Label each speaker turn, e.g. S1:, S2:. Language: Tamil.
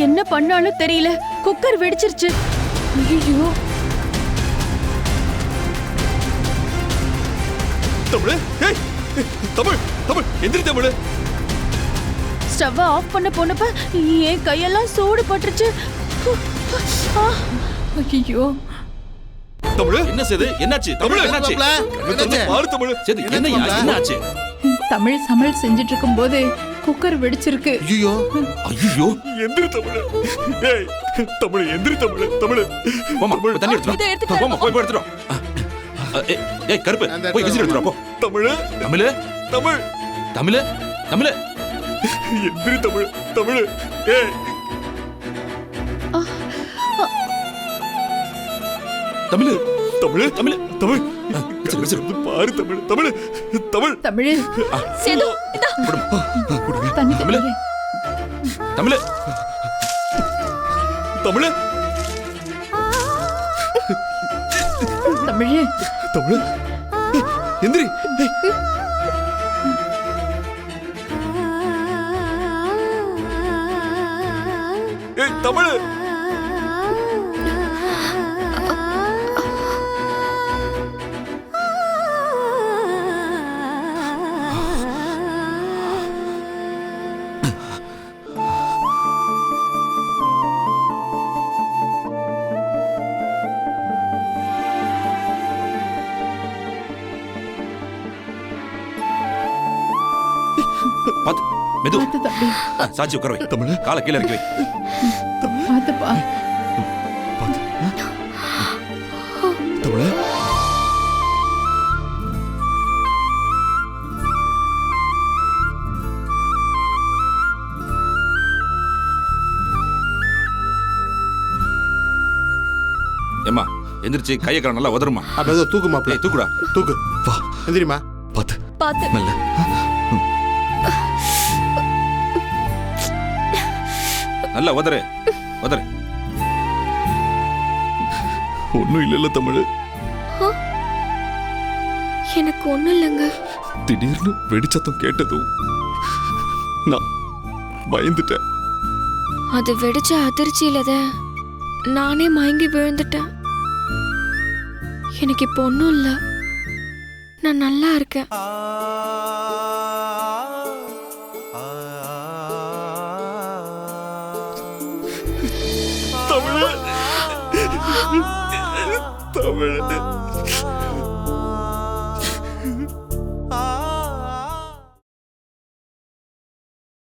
S1: என்ன பண்ணாலும் தெரியல, குக்கர் வெடிச்சிருச்சு. ஐயோ!
S2: தமிழ், ஏய் தமிழ், தமிழ் எந்திரி தமிழ்.
S1: ஸ்டவ் ஆஃப் பண்ண போனப்ப என் கையெல்லாம் சூடு பட்டுருச்சு. ஐயோ!
S2: தமிழ்
S3: என்ன சேது? என்னாச்சு? தமிழ் என்னாச்சு?
S2: பாரு தமிழ்.
S3: சேது என்னையா? என்னாச்சு?
S1: தமிழ் சமையல் செஞ்சுட்டு இருக்கும்போது குக்கர் வெடிச்சிருக்கு.
S4: ஐயோ
S3: ஐயோ!
S2: எந்திரி தமிழ். ஏய் தமிழ் எந்திரி தமிழ். தமிழ்
S3: போமா, போய் தண்ணி எடுத்துட்டு
S1: இதை
S3: வா.
S1: எடுத்துட்டு
S3: போமா, போய் எடுத்துட்டு வா. ஏய் கருப்பு, போய் விசில் எடுத்துட்டு வா போ.
S2: தமிழ்,
S3: தமிழ்,
S2: தமிழ்
S3: தமிழ், தமிழ்.
S2: எந்திரி தமிழ். தமிழ் ஏய்
S3: தமிழ்,
S2: தமிழ்,
S3: தமிழ்.
S2: Tamil
S3: whistle, whistle.
S2: பாரு தமிழ். தமிழ், தமிழ்.
S1: தமிழ் சேது, இந்தா தண்ணி
S3: தமிழ்.
S1: தண்ணி.
S3: தமிழ்,
S2: தமிழ்,
S1: தமிழ்
S2: தமிழ் எந்திரி. ஏய் தமிழ்.
S3: பாத்து மெது.
S1: பார்த்து தம்பி,
S3: சாச்சி உட்கார வை.
S2: தமிழ்.
S3: காலை கீழே இறக்கி வை.
S1: பார்த்துப்பா.
S2: தமிழ்.
S3: ஏம்மா எந்திரிச்சு கையை கால நல்லா உதருமா.
S4: அப்ப ஏதோ தூக்கு மாப்பிள்ள.
S3: ஏய் தூக்குடா.
S4: தூக்கு
S2: வா
S4: எந்திரிமா.
S2: பாத்து
S1: பார்த்து.
S2: மெல்ல.
S3: நல்லா உதறு, உதறு.
S2: ஒண்ணும் இல்ல தமிழ்.
S5: எனக்கு ஒண்ணும் இல்லைங்க.
S2: திடீர்னு வெடிச்சத்தம் கேட்டதும் நான் பயந்துட்டேன்.
S5: அது வெடிச்ச அதிர்ச்சியில தான் நானே மயங்கி விழுந்துட்டேன். எனக்கு இப்போ ஒன்றும் இல்லை, நான் நல்லா இருக்கேன்.
S2: தமிழ், தமிழ்